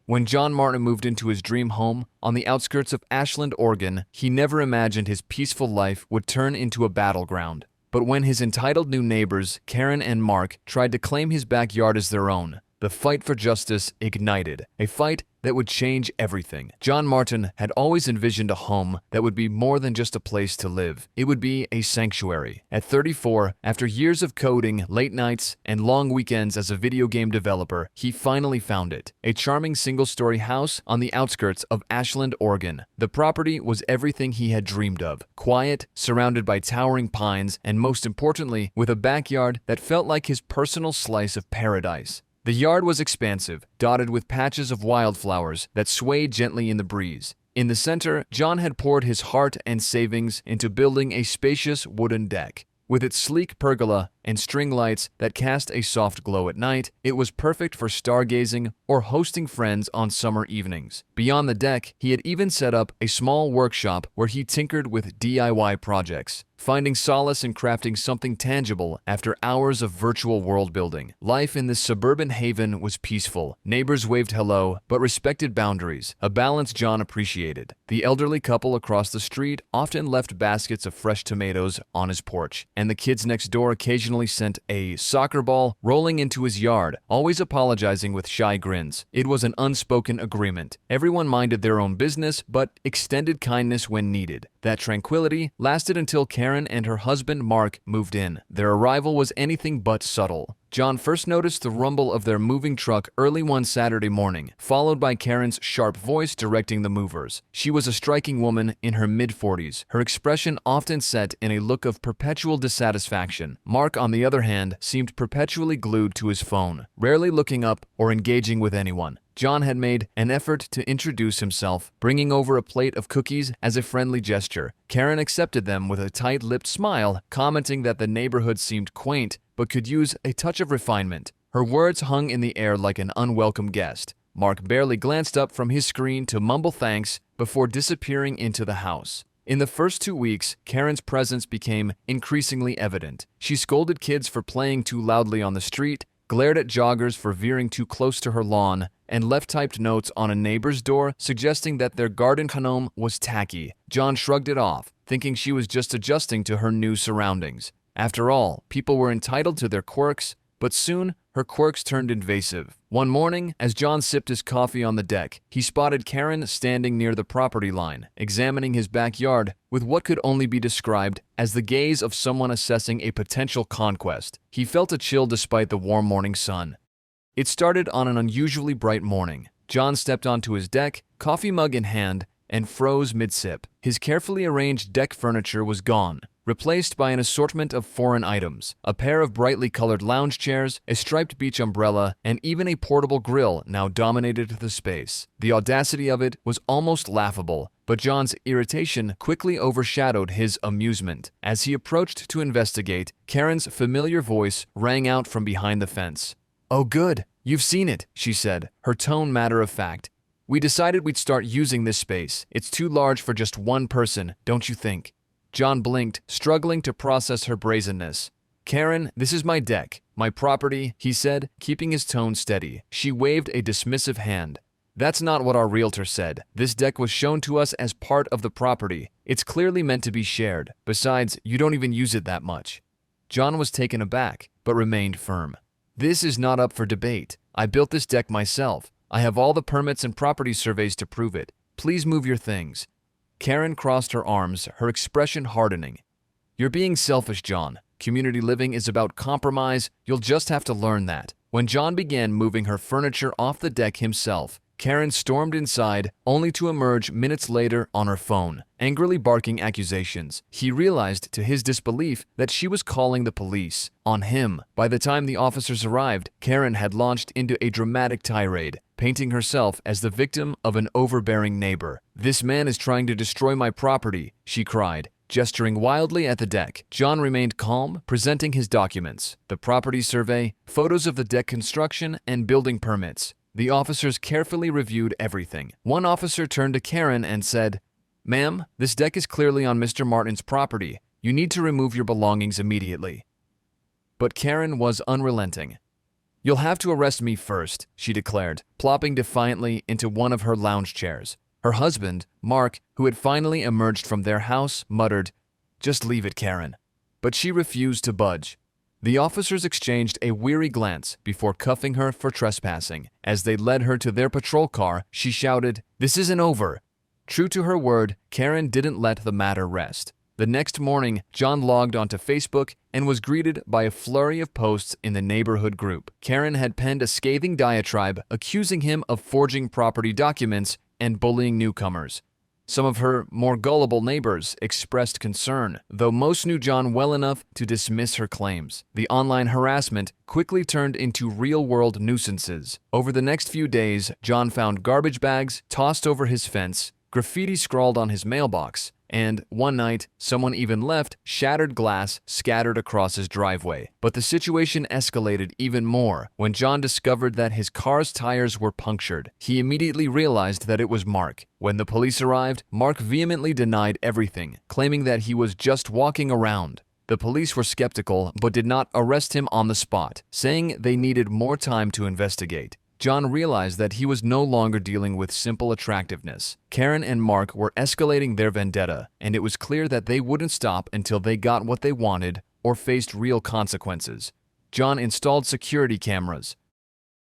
When John Martin moved into his dream home on the outskirts of Ashland, Oregon, he never imagined his peaceful life would turn into a battleground. But when his entitled new neighbors, Karen and Mark, tried to claim his backyard as their own, the fight for justice ignited, a fight that would change everything. John Martin had always envisioned a home that would be more than just a place to live. It would be a sanctuary. At 34, after years of coding, late nights, and long weekends as a video game developer, he finally found it. A charming single-story house on the outskirts of Ashland, Oregon. The property was everything he had dreamed of. Quiet, surrounded by towering pines, and most importantly, with a backyard that felt like his personal slice of paradise. The yard was expansive, dotted with patches of wildflowers that swayed gently in the breeze. In the center, John had poured his heart and savings into building a spacious wooden deck. With its sleek pergola and string lights that cast a soft glow at night, it was perfect for stargazing or hosting friends on summer evenings. Beyond the deck, he had even set up a small workshop where he tinkered with DIY projects, finding solace in crafting something tangible after hours of virtual world building. Life in this suburban haven was peaceful. Neighbors waved hello, but respected boundaries, a balance John appreciated. The elderly couple across the street often left baskets of fresh tomatoes on his porch, and the kids next door occasionally sent a soccer ball rolling into his yard, always apologizing with shy grins. It was an unspoken agreement. Everyone minded their own business, but extended kindness when needed. That tranquility lasted until Karen and her husband Mark moved in. Their arrival was anything but subtle. John first noticed the rumble of their moving truck early one Saturday morning, followed by Karen's sharp voice directing the movers. She was a striking woman in her mid-40s, her expression often set in a look of perpetual dissatisfaction. Mark, on the other hand, seemed perpetually glued to his phone, rarely looking up or engaging with anyone. John had made an effort to introduce himself, bringing over a plate of cookies as a friendly gesture. Karen accepted them with a tight-lipped smile, commenting that the neighborhood seemed quaint but could use a touch of refinement. Her words hung in the air like an unwelcome guest. Mark barely glanced up from his screen to mumble thanks before disappearing into the house. In the first 2 weeks, Karen's presence became increasingly evident. She scolded kids for playing too loudly on the street, glared at joggers for veering too close to her lawn, and left typed notes on a neighbor's door suggesting that their garden gnome was tacky. John shrugged it off, thinking she was just adjusting to her new surroundings. After all, people were entitled to their quirks, but soon her quirks turned invasive. One morning, as John sipped his coffee on the deck, he spotted Karen standing near the property line, examining his backyard with what could only be described as the gaze of someone assessing a potential conquest. He felt a chill despite the warm morning sun. It started on an unusually bright morning. John stepped onto his deck, coffee mug in hand, and froze mid-sip. His carefully arranged deck furniture was gone, replaced by an assortment of foreign items. A pair of brightly colored lounge chairs, a striped beach umbrella, and even a portable grill now dominated the space. The audacity of it was almost laughable, but John's irritation quickly overshadowed his amusement. As he approached to investigate, Karen's familiar voice rang out from behind the fence. "Oh good, you've seen it," she said, her tone matter-of-fact. "We decided we'd start using this space. It's too large for just one person, don't you think?" John blinked, struggling to process her brazenness. "Karen, this is my deck, my property," he said, keeping his tone steady. She waved a dismissive hand. "That's not what our realtor said. This deck was shown to us as part of the property. It's clearly meant to be shared. Besides, you don't even use it that much." John was taken aback, but remained firm. "This is not up for debate. I built this deck myself. I have all the permits and property surveys to prove it. Please move your things." Karen crossed her arms, her expression hardening. "You're being selfish, John. Community living is about compromise. You'll just have to learn that." When John began moving her furniture off the deck himself, Karen stormed inside, only to emerge minutes later on her phone, angrily barking accusations. He realized to his disbelief that she was calling the police on him. By the time the officers arrived, Karen had launched into a dramatic tirade, painting herself as the victim of an overbearing neighbor. "This man is trying to destroy my property," she cried, gesturing wildly at the deck. John remained calm, presenting his documents: the property survey, photos of the deck construction, and building permits. The officers carefully reviewed everything. One officer turned to Karen and said, "Ma'am, this deck is clearly on Mr. Martin's property. You need to remove your belongings immediately." But Karen was unrelenting. "You'll have to arrest me first," she declared, plopping defiantly into one of her lounge chairs. Her husband, Mark, who had finally emerged from their house, muttered, "Just leave it, Karen." But she refused to budge. The officers exchanged a weary glance before cuffing her for trespassing. As they led her to their patrol car, she shouted, "This isn't over." True to her word, Karen didn't let the matter rest. The next morning, John logged onto Facebook and was greeted by a flurry of posts in the neighborhood group. Karen had penned a scathing diatribe accusing him of forging property documents and bullying newcomers. Some of her more gullible neighbors expressed concern, though most knew John well enough to dismiss her claims. The online harassment quickly turned into real-world nuisances. Over the next few days, John found garbage bags tossed over his fence, graffiti scrawled on his mailbox, and one night, someone even left shattered glass scattered across his driveway. But the situation escalated even more when John discovered that his car's tires were punctured. He immediately realized that it was Mark. When the police arrived, Mark vehemently denied everything, claiming that he was just walking around. The police were skeptical but did not arrest him on the spot, saying they needed more time to investigate. John realized that he was no longer dealing with simple attractiveness. Karen and Mark were escalating their vendetta, and it was clear that they wouldn't stop until they got what they wanted or faced real consequences. John installed security cameras.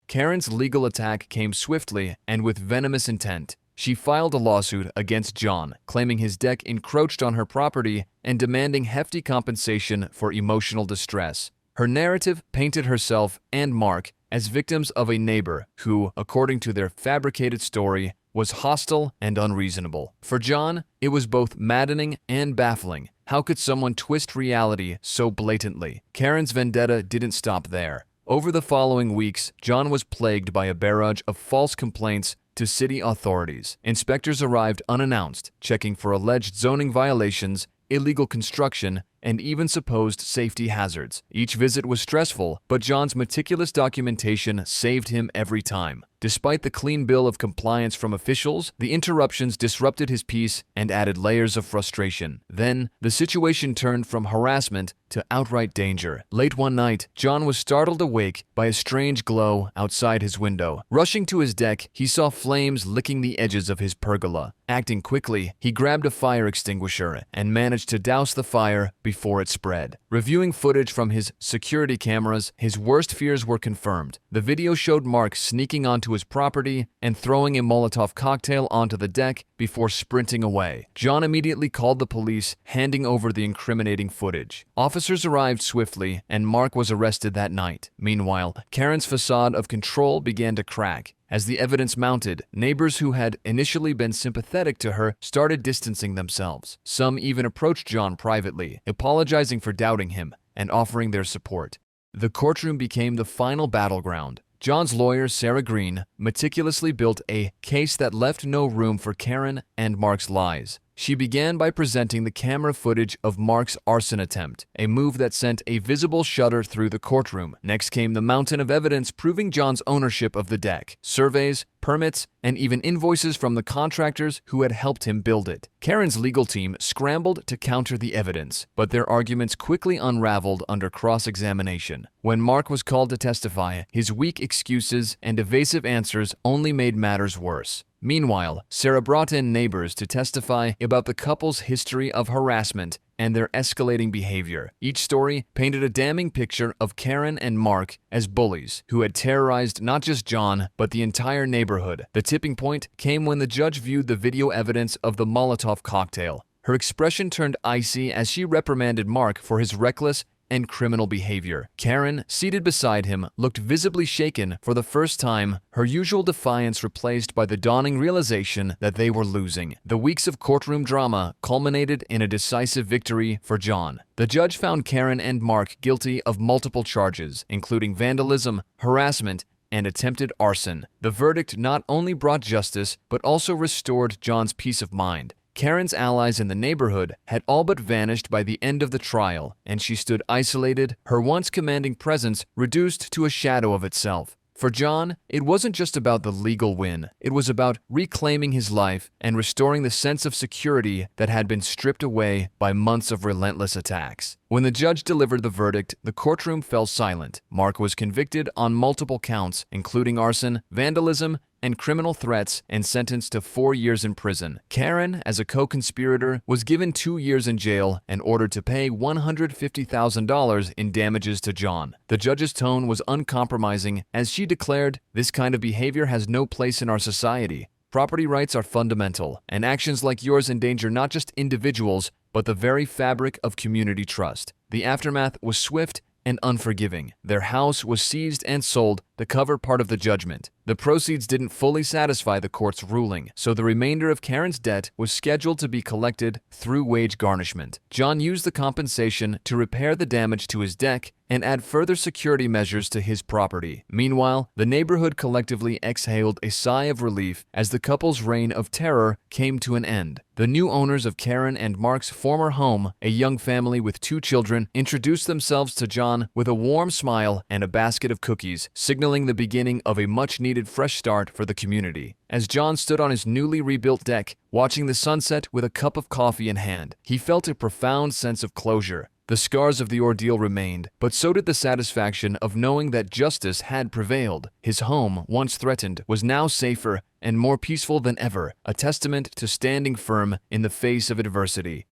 Karen's legal attack came swiftly and with venomous intent. She filed a lawsuit against John, claiming his deck encroached on her property and demanding hefty compensation for emotional distress. Her narrative painted herself and Mark as victims of a neighbor who, according to their fabricated story, was hostile and unreasonable. For John, it was both maddening and baffling. How could someone twist reality so blatantly? Karen's vendetta didn't stop there. Over the following weeks, John was plagued by a barrage of false complaints to city authorities. Inspectors arrived unannounced, checking for alleged zoning violations, illegal construction, and even supposed safety hazards. Each visit was stressful, but John's meticulous documentation saved him every time. Despite the clean bill of compliance from officials, the interruptions disrupted his peace and added layers of frustration. Then, the situation turned from harassment to outright danger. Late one night, John was startled awake by a strange glow outside his window. Rushing to his deck, he saw flames licking the edges of his pergola. Acting quickly, he grabbed a fire extinguisher and managed to douse the fire before it spread. Reviewing footage from his security cameras, his worst fears were confirmed. The video showed Mark sneaking onto his property and throwing a Molotov cocktail onto the deck before sprinting away. John immediately called the police, handing over the incriminating footage. Officers arrived swiftly, and Mark was arrested that night. Meanwhile, Karen's facade of control began to crack. As the evidence mounted, neighbors who had initially been sympathetic to her started distancing themselves. Some even approached John privately, apologizing for doubting him and offering their support. The courtroom became the final battleground. John's lawyer, Sarah Green, meticulously built a case that left no room for Karen and Mark's lies. She began by presenting the camera footage of Mark's arson attempt, a move that sent a visible shudder through the courtroom. Next came the mountain of evidence proving John's ownership of the deck, surveys, permits, and even invoices from the contractors who had helped him build it. Karen's legal team scrambled to counter the evidence, but their arguments quickly unraveled under cross-examination. When Mark was called to testify, his weak excuses and evasive answers only made matters worse. Meanwhile, Sarah brought in neighbors to testify about the couple's history of harassment and their escalating behavior. Each story painted a damning picture of Karen and Mark as bullies who had terrorized not just John, but the entire neighborhood. The tipping point came when the judge viewed the video evidence of the Molotov cocktail. Her expression turned icy as she reprimanded Mark for his reckless and criminal behavior. Karen, seated beside him, looked visibly shaken for the first time, her usual defiance replaced by the dawning realization that they were losing. The weeks of courtroom drama culminated in a decisive victory for John. The judge found Karen and Mark guilty of multiple charges, including vandalism, harassment, and attempted arson. The verdict not only brought justice, but also restored John's peace of mind. Karen's allies in the neighborhood had all but vanished by the end of the trial, and she stood isolated, her once commanding presence reduced to a shadow of itself. For John, it wasn't just about the legal win. It was about reclaiming his life and restoring the sense of security that had been stripped away by months of relentless attacks. When the judge delivered the verdict, the courtroom fell silent. Mark was convicted on multiple counts, including arson, vandalism, and criminal threats, and sentenced to 4 years in prison. Karen, as a co-conspirator, was given 2 years in jail and ordered to pay $150,000 in damages to John. The judge's tone was uncompromising as she declared, "This kind of behavior has no place in our society. Property rights are fundamental, and actions like yours endanger not just individuals, but the very fabric of community trust." The aftermath was swift and unforgiving. Their house was seized and sold to cover part of the judgment. The proceeds didn't fully satisfy the court's ruling, so the remainder of Karen's debt was scheduled to be collected through wage garnishment. John used the compensation to repair the damage to his deck and add further security measures to his property. Meanwhile, the neighborhood collectively exhaled a sigh of relief as the couple's reign of terror came to an end. The new owners of Karen and Mark's former home, a young family with 2 children, introduced themselves to John with a warm smile and a basket of cookies, signaling the beginning of a much-needed fresh start for the community. As John stood on his newly rebuilt deck, watching the sunset with a cup of coffee in hand, he felt a profound sense of closure. The scars of the ordeal remained, but so did the satisfaction of knowing that justice had prevailed. His home, once threatened, was now safer and more peaceful than ever, a testament to standing firm in the face of adversity.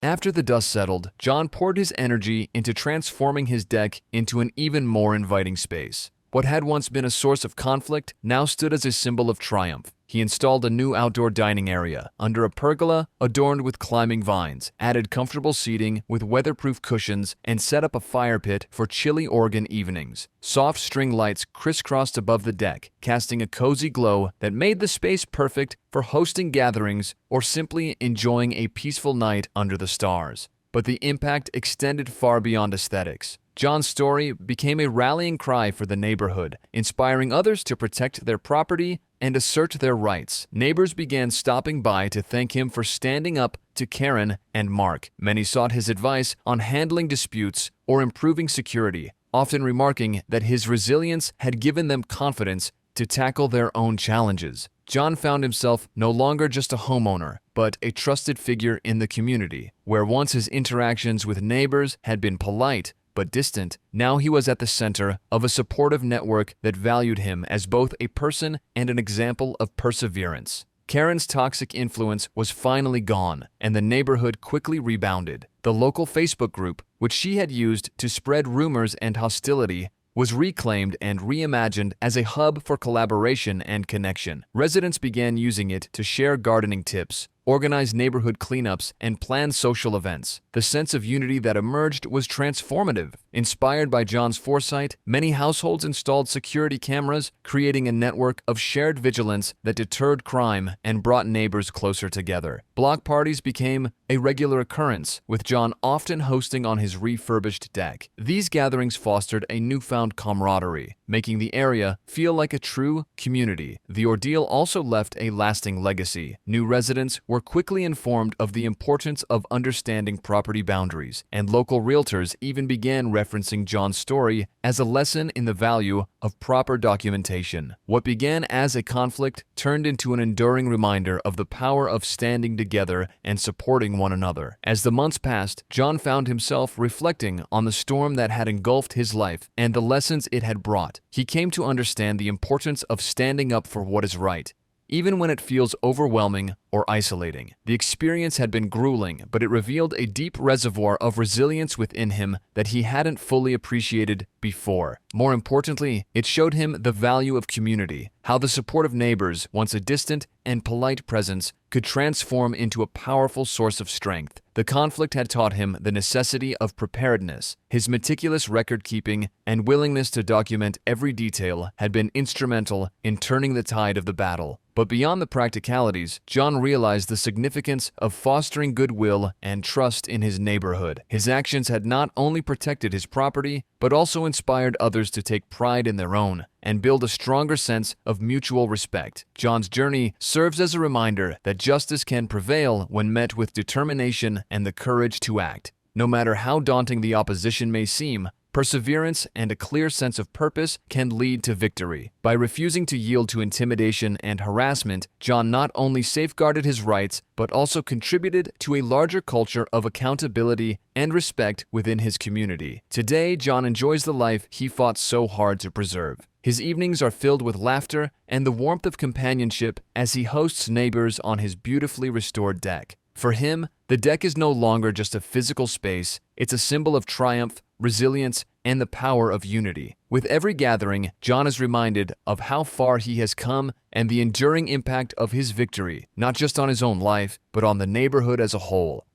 After the dust settled, John poured his energy into transforming his deck into an even more inviting space. What had once been a source of conflict now stood as a symbol of triumph. He installed a new outdoor dining area under a pergola adorned with climbing vines, added comfortable seating with weatherproof cushions, and set up a fire pit for chilly Oregon evenings. Soft string lights crisscrossed above the deck, casting a cozy glow that made the space perfect for hosting gatherings or simply enjoying a peaceful night under the stars. But the impact extended far beyond aesthetics. John's story became a rallying cry for the neighborhood, inspiring others to protect their property and assert their rights. Neighbors began stopping by to thank him for standing up to Karen and Mark. Many sought his advice on handling disputes or improving security, often remarking that his resilience had given them confidence to tackle their own challenges. John found himself no longer just a homeowner, but a trusted figure in the community. Where once his interactions with neighbors had been polite but distant, now he was at the center of a supportive network that valued him as both a person and an example of perseverance. Karen's toxic influence was finally gone, and the neighborhood quickly rebounded. The local Facebook group, which she had used to spread rumors and hostility, was reclaimed and reimagined as a hub for collaboration and connection. Residents began using it to share gardening tips, organize neighborhood cleanups, and plan social events. The sense of unity that emerged was transformative. Inspired by John's foresight, many households installed security cameras, creating a network of shared vigilance that deterred crime and brought neighbors closer together. Block parties became a regular occurrence, with John often hosting on his refurbished deck. These gatherings fostered a newfound camaraderie, making the area feel like a true community. The ordeal also left a lasting legacy. New residents were quickly informed of the importance of understanding property boundaries, and local realtors even began referencing John's story as a lesson in the value of proper documentation. What began as a conflict turned into an enduring reminder of the power of standing together and supporting one another. As the months passed, John found himself reflecting on the storm that had engulfed his life and the lessons it had brought. He came to understand the importance of standing up for what is right, even when it feels overwhelming or isolating. The experience had been grueling, but it revealed a deep reservoir of resilience within him that he hadn't fully appreciated before. More importantly, it showed him the value of community, how the support of neighbors, once a distant and polite presence, could transform into a powerful source of strength. The conflict had taught him the necessity of preparedness. His meticulous record-keeping and willingness to document every detail had been instrumental in turning the tide of the battle. But beyond the practicalities, John realized the significance of fostering goodwill and trust in his neighborhood. His actions had not only protected his property, but also inspired others to take pride in their own and build a stronger sense of mutual respect. John's journey serves as a reminder that justice can prevail when met with determination and the courage to act. No matter how daunting the opposition may seem, Perseverance and a clear sense of purpose can lead to victory. By refusing to yield to intimidation and harassment, John not only safeguarded his rights, but also contributed to a larger culture of accountability and respect within his community. Today, John enjoys the life he fought so hard to preserve. His evenings are filled with laughter and the warmth of companionship as he hosts neighbors on his beautifully restored deck. For him, the deck is no longer just a physical space, it's a symbol of triumph, resilience, and the power of unity. With every gathering, John is reminded of how far he has come and the enduring impact of his victory, not just on his own life, but on the neighborhood as a whole.